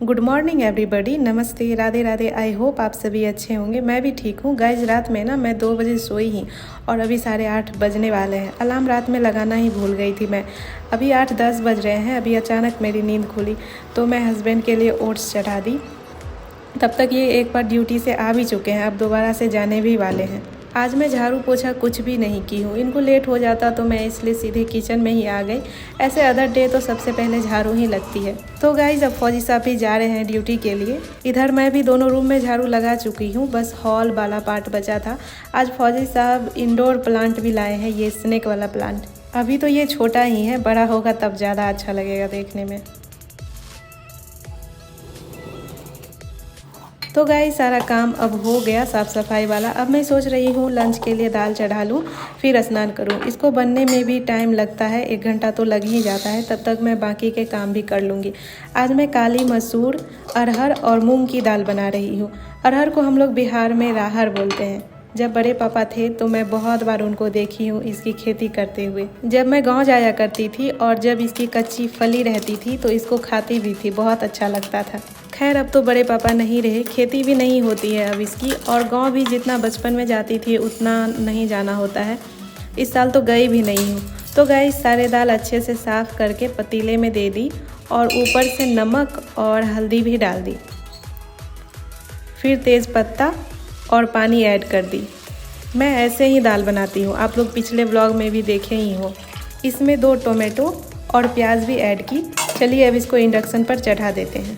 Good morning everybody, नमस्ते, Radhe Radhe. I hope आप सभी अच्छे होंगे। मैं भी ठीक हूँ। गाइज रात में ना मैं 2 बजे सोई ही और अभी 8:30 बजने वाले हैं। अलार्म रात में लगाना ही भूल गई थी मैं। अभी 8-10 बज रहे हैं। अभी अचानक मेरी नींद खुली तो मैं हस्बैंड के लिए ओट्स चढ़ा दी। तब तक ये एक बार ड्यूटी से आ भी चुके हैं, अब दोबारा से जाने भी वाले हैं। आज मैं झाड़ू पोछा कुछ भी नहीं की हूँ। इनको लेट हो जाता तो मैं इसलिए सीधे किचन में ही आ गई। ऐसे अदर डे तो सबसे पहले झाड़ू ही लगती है। तो गाइज अब फौजी साहब भी जा रहे हैं ड्यूटी के लिए। इधर मैं भी दोनों रूम में झाड़ू लगा चुकी हूँ, बस हॉल वाला पार्ट बचा था। आज फौजी साहब इंडोर प्लांट भी लाए हैं, ये स्नेक वाला प्लांट। अभी तो ये छोटा ही है, बड़ा होगा तब ज़्यादा अच्छा लगेगा देखने में। तो गाइस सारा काम अब हो गया साफ़ सफाई वाला। अब मैं सोच रही हूँ लंच के लिए दाल चढ़ा लूँ, फिर स्नान करूँ। इसको बनने में भी टाइम लगता है, 1 घंटा तो लग ही जाता है। तब तक मैं बाकी के काम भी कर लूँगी। आज मैं काली मसूर, अरहर और मूंग की दाल बना रही हूँ। अरहर को हम लोग बिहार में राहर बोलते हैं। जब बड़े पापा थे तो मैं बहुत बार उनको देखी हूँ इसकी खेती करते हुए। जब मैं गांव जाया करती थी और जब इसकी कच्ची फली रहती थी तो इसको खाती भी थी, बहुत अच्छा लगता था। खैर अब तो बड़े पापा नहीं रहे, खेती भी नहीं होती है अब इसकी, और गांव भी जितना बचपन में जाती थी उतना नहीं जाना होता है। इस साल तो गई भी नहीं हूँ। तो गाइस सारे दाल अच्छे से साफ़ करके पतीले में दे दी और ऊपर से नमक और हल्दी भी डाल दी। फिर तेज़ पत्ता और पानी ऐड कर दी। मैं ऐसे ही दाल बनाती हूँ, आप लोग पिछले व्लॉग में भी देखे ही हो। इसमें 2 टोमेटो और प्याज भी ऐड की। चलिए अब इसको इंडक्शन पर चढ़ा देते हैं।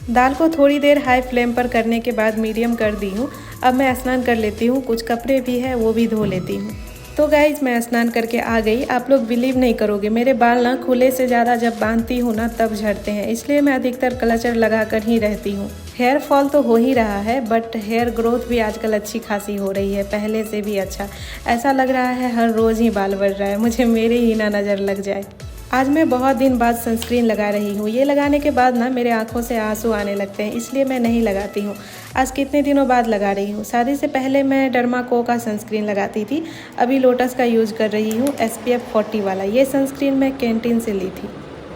दाल को थोड़ी देर हाई फ्लेम पर करने के बाद मीडियम कर दी हूँ। अब मैं स्नान कर लेती हूँ, कुछ कपड़े भी है वो भी धो लेती हूँ। तो गाइज मैं स्नान करके आ गई। आप लोग बिलीव नहीं करोगे, मेरे बाल ना खुले से ज़्यादा जब बांधती हूँ ना तब झड़ते हैं, इसलिए मैं अधिकतर क्लचर लगा कर ही रहती हूँ। हेयर फॉल तो हो ही रहा है बट हेयर ग्रोथ भी आजकल अच्छी खासी हो रही है, पहले से भी अच्छा। ऐसा लग रहा है हर रोज़ ही बाल बढ़ रहा है, मुझे मेरे ही ना नज़र लग जाए। आज मैं बहुत दिन बाद सनस्क्रीन लगा रही हूँ। ये लगाने के बाद ना मेरे आँखों से आंसू आने लगते हैं, इसलिए मैं नहीं लगाती हूँ। आज कितने दिनों बाद लगा रही हूँ। शादी से पहले मैं डर्माको का सनस्क्रीन लगाती थी, अभी लोटस का यूज़ कर रही हूँ, SPF 40 वाला। ये सनस्क्रीन मैं कैंटीन से ली थी।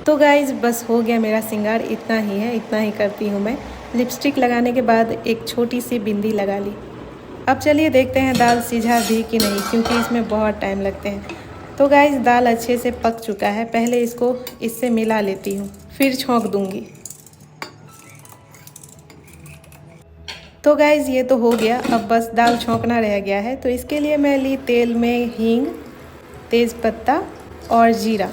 तो गाइज बस हो गया मेरा श्रृंगार, इतना ही है, इतना ही करती हूँ मैं। लिपस्टिक लगाने के बाद एक छोटी सी बिंदी लगा ली। अब चलिए देखते हैं दाल सिझा भी कि नहीं, क्योंकि इसमें बहुत टाइम लगते हैं। तो गाइस दाल अच्छे से पक चुका है, पहले इसको इससे मिला लेती हूँ, फिर छोंक दूंगी। तो गाइस ये तो हो गया, अब बस दाल छोंकना रह गया है। तो इसके लिए मैं ली तेल में हींग, तेज़पत्ता और जीरा,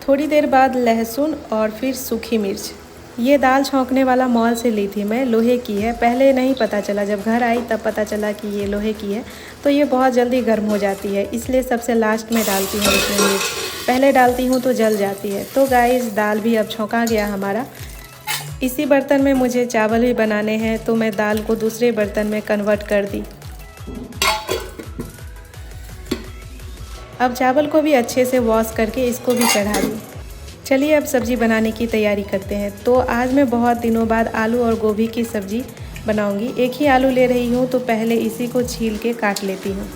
थोड़ी देर बाद लहसुन और फिर सूखी मिर्च। ये दाल छौंकने वाला मॉल से ली थी मैं, लोहे की है। पहले नहीं पता चला, जब घर आई तब पता चला कि ये लोहे की है। तो ये बहुत जल्दी गर्म हो जाती है, इसलिए सबसे लास्ट में डालती हूँ इसमें मिर्च। पहले डालती हूँ तो जल जाती है। तो गाइस दाल भी अब छौंका गया हमारा। इसी बर्तन में मुझे चावल भी बनाने हैं, तो मैं दाल को दूसरे बर्तन में कन्वर्ट कर दी। अब चावल को भी अच्छे से वॉश करके इसको भी चढ़ा दी। चलिए अब सब्ज़ी बनाने की तैयारी करते हैं। तो आज मैं बहुत दिनों बाद आलू और गोभी की सब्ज़ी बनाऊंगी। एक ही आलू ले रही हूँ, तो पहले इसी को छील के काट लेती हूँ।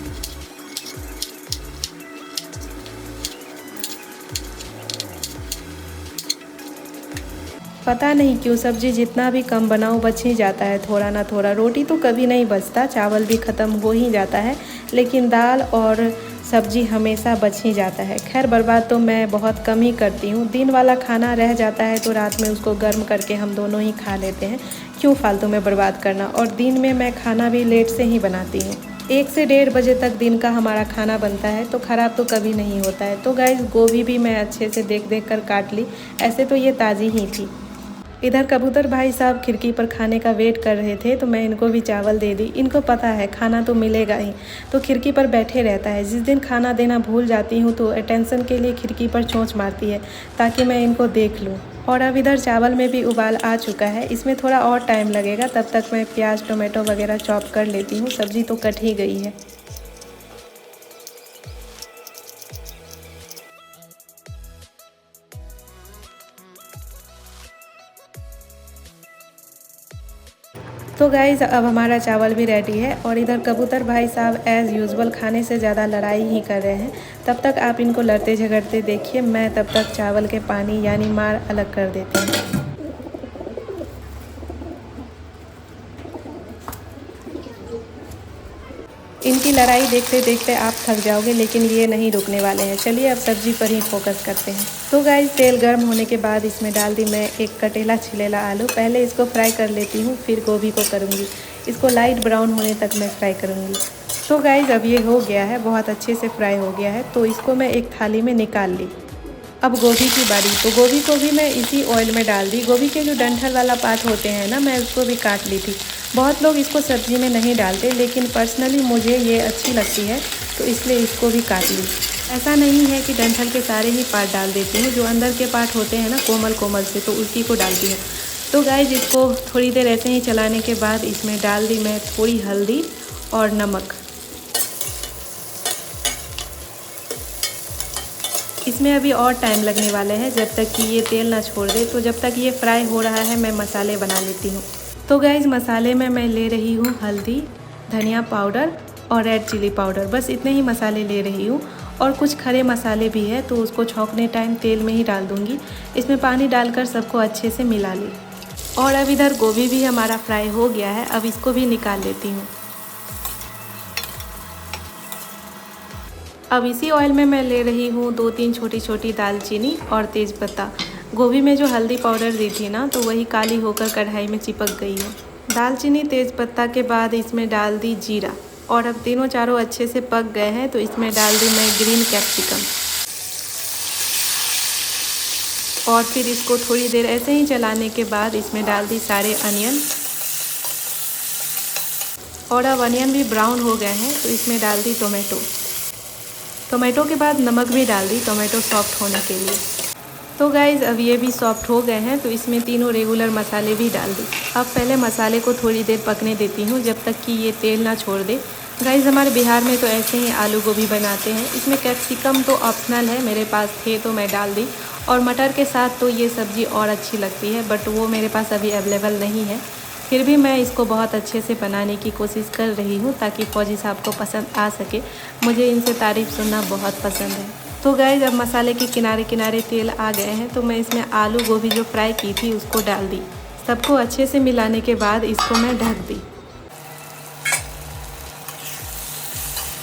पता नहीं क्यों सब्ज़ी जितना भी कम बनाऊँ बच ही जाता है, थोड़ा ना थोड़ा। रोटी तो कभी नहीं बचता, चावल भी ख़त्म हो ही जाता है, लेकिन दाल और सब्ज़ी हमेशा बच ही जाता है। खैर बर्बाद तो मैं बहुत कम ही करती हूँ। दिन वाला खाना रह जाता है तो रात में उसको गर्म करके हम दोनों ही खा लेते हैं, क्यों फालतू में बर्बाद करना। और दिन में मैं खाना भी लेट से ही बनाती हूँ, 1 से 1:30 बजे तक दिन का हमारा खाना बनता है, तो ख़राब तो कभी नहीं होता है। तो गाइस गोभी भी मैं अच्छे से देख देख कर काट ली, ऐसे तो ये ताज़ी ही थी। इधर कबूतर भाई साहब खिड़की पर खाने का वेट कर रहे थे, तो मैं इनको भी चावल दे दी। इनको पता है खाना तो मिलेगा ही, तो खिड़की पर बैठे रहता है। जिस दिन खाना देना भूल जाती हूँ तो अटेंशन के लिए खिड़की पर चोंच मारती है, ताकि मैं इनको देख लूँ। और अब इधर चावल में भी उबाल आ चुका है, इसमें थोड़ा और टाइम लगेगा। तब तक मैं प्याज टोमेटो वगैरह चॉप कर लेती हूँ, सब्ज़ी तो कट ही गई है। तो गाइज़ अब हमारा चावल भी रेडी है। और इधर कबूतर भाई साहब एज़ यूजुअल खाने से ज़्यादा लड़ाई ही कर रहे हैं। तब तक आप इनको लड़ते झगड़ते देखिए, मैं तब तक चावल के पानी यानी मार अलग कर देती हूँ। इनकी लड़ाई देखते देखते आप थक जाओगे, लेकिन ये नहीं रुकने वाले हैं। चलिए अब सब्जी पर ही फोकस करते हैं। तो गाइस तेल गर्म होने के बाद इसमें डाल दी मैं एक कटेला छिलेला आलू। पहले इसको फ्राई कर लेती हूँ, फिर गोभी को करूँगी। इसको लाइट ब्राउन होने तक मैं फ्राई करूँगी। तो गाइस अब ये हो गया है, बहुत अच्छे से फ्राई हो गया है। तो इसको मैं एक थाली में निकाल ली। अब गोभी की बारी। तो गोभी को भी मैं इसी ऑयल में डाल दी। गोभी के जो डंठल वाला पार्ट होते हैं ना, मैं उसको भी काट ली थी। बहुत लोग इसको सब्ज़ी में नहीं डालते, लेकिन पर्सनली मुझे ये अच्छी लगती है, तो इसलिए इसको भी काट ली। ऐसा नहीं है कि डंठल के सारे ही पार्ट डाल देती हूँ, जो अंदर के पार्ट होते हैं ना कोमल कोमल से, तो उसी को डालती हूँ। तो गाइस इसको थोड़ी देर ऐसे ही चलाने के बाद इसमें डाल दी मैं थोड़ी हल्दी और नमक। इसमें अभी और टाइम लगने वाले हैं, जब तक कि ये तेल ना छोड़ दे। तो जब तक ये फ्राई हो रहा है मैं मसाले बना लेती हूँ। तो गाइस मसाले में मैं ले रही हूँ हल्दी, धनिया पाउडर और रेड चिली पाउडर, बस इतने ही मसाले ले रही हूँ। और कुछ खड़े मसाले भी है, तो उसको छौंकने टाइम तेल में ही डाल दूँगी। इसमें पानी डालकर सबको अच्छे से मिला ली। और अब इधर गोभी भी हमारा फ्राई हो गया है, अब इसको भी निकाल लेती हूँ। अब इसी ऑयल में मैं ले रही हूँ 2-3 छोटी छोटी दालचीनी और तेज़पत्ता। गोभी में जो हल्दी पाउडर दी थी ना, तो वही काली होकर कढ़ाई में चिपक गई है। दालचीनी तेज़पत्ता के बाद इसमें डाल दी जीरा। और अब तीनों चारों अच्छे से पक गए हैं, तो इसमें डाल दी मैं ग्रीन कैप्सिकम। और फिर इसको थोड़ी देर ऐसे ही चलाने के बाद इसमें डाल दी सारे अनियन। और अब अनियन भी ब्राउन हो गए हैं, तो इसमें डाल दी टोमेटो के बाद नमक भी डाल दी टोमेटो सॉफ्ट होने के लिए। तो गाइज़ अब ये भी सॉफ्ट हो गए हैं, तो इसमें तीनों रेगुलर मसाले भी डाल दी। अब पहले मसाले को थोड़ी देर पकने देती हूँ, जब तक कि ये तेल ना छोड़ दे। गाइज़ हमारे बिहार में तो ऐसे ही आलू गोभी बनाते हैं। इसमें कैप्सिकम तो ऑप्शनल है, मेरे पास थे तो मैं डाल दी। और मटर के साथ तो ये सब्ज़ी और अच्छी लगती है, बट वो मेरे पास अभी अवेलेबल नहीं है। फिर भी मैं इसको बहुत अच्छे से बनाने की कोशिश कर रही हूँ, ताकि फौजी साहब को पसंद आ सके। मुझे इनसे तारीफ़ सुनना बहुत पसंद है। तो गाइस अब मसाले के किनारे किनारे तेल आ गए हैं, तो मैं इसमें आलू गोभी जो फ्राई की थी उसको डाल दी। सबको अच्छे से मिलाने के बाद इसको मैं ढक दी।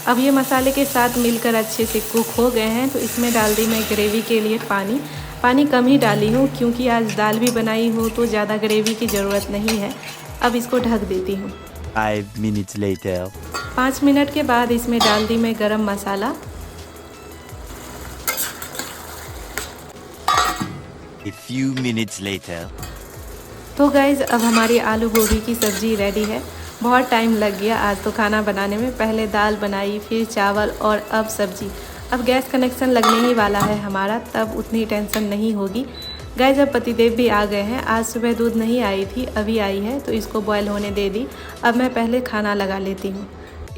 अब ये मसाले के साथ मिलकर अच्छे से कुक हो गए हैं, तो इसमें डाल दी मैं ग्रेवी के लिए पानी कम ही डाली हूँ, क्योंकि आज दाल भी बनाई हूँ, तो ज़्यादा ग्रेवी की ज़रूरत नहीं है। अब इसको ढक देती हूँ। 5 minutes later. 5 मिनट के बाद इसमें डाल दी मैं गरम मसाला। A few minutes later. तो गाइज़ अब हमारी आलू गोभी की सब्ज़ी रेडी है। बहुत टाइम लग गया आज तो खाना बनाने में। पहले दाल बनाई, फिर चावल और अब सब्ज़ी। अब गैस कनेक्शन लगने ही वाला है हमारा, तब उतनी टेंशन नहीं होगी। गाइज़ अब पतिदेव भी आ गए हैं। आज सुबह दूध नहीं आई थी, अभी आई है, तो इसको बॉयल होने दे दी। अब मैं पहले खाना लगा लेती हूँ।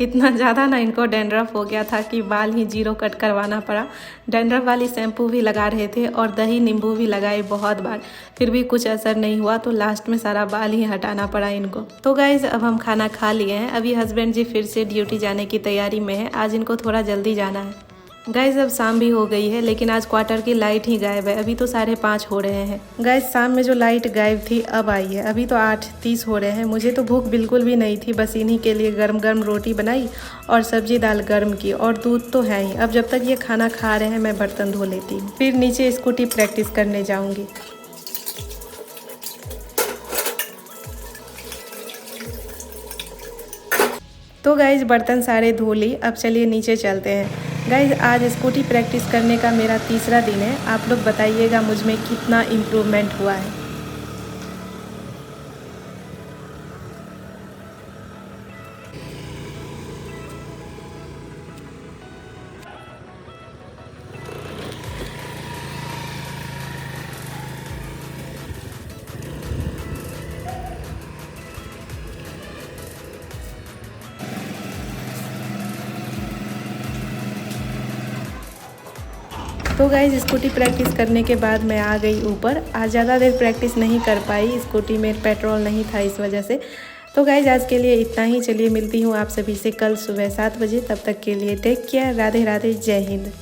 इतना ज़्यादा ना इनको डैंड्रफ हो गया था कि बाल ही 0 कट करवाना पड़ा। डैंड्रफ वाली शैम्पू भी लगा रहे थे और दही नींबू भी लगाए बहुत बार, फिर भी कुछ असर नहीं हुआ, तो लास्ट में सारा बाल ही हटाना पड़ा इनको। तो गाइज़ अब हम खाना खा लिए हैं। अभी हस्बैंड जी फिर से ड्यूटी जाने की तैयारी में है। आज इनको थोड़ा जल्दी जाना है। गाइज़ अब शाम भी हो गई है, लेकिन आज क्वार्टर की लाइट ही गायब है। अभी तो 5:30 हो रहे हैं। गाइज़ शाम में जो लाइट गायब थी अब आई है। अभी तो 8:30 हो रहे हैं। मुझे तो भूख बिल्कुल भी नहीं थी, बस इन्हीं के लिए गरम गरम रोटी बनाई और सब्जी दाल गर्म की, और दूध तो है ही। अब जब तक ये खाना खा रहे हैं मैं बर्तन धो लेती हूँ, फिर नीचे स्कूटी प्रैक्टिस करने जाऊँगी। तो गाइज़ बर्तन सारे धो ली। अब चलिए नीचे चलते हैं। गाइज़ आज स्कूटी प्रैक्टिस करने का मेरा तीसरा दिन है। आप लोग बताइएगा मुझ में कितना इम्प्रूवमेंट हुआ है। तो गाइज़ स्कूटी प्रैक्टिस करने के बाद मैं आ गई ऊपर। आज ज़्यादा देर प्रैक्टिस नहीं कर पाई, स्कूटी में पेट्रोल नहीं था इस वजह से। तो गाइज़ आज के लिए इतना ही। चलिए मिलती हूँ आप सभी से कल सुबह 7 बजे। तब तक के लिए टेक केयर। राधे राधे, जय हिंद।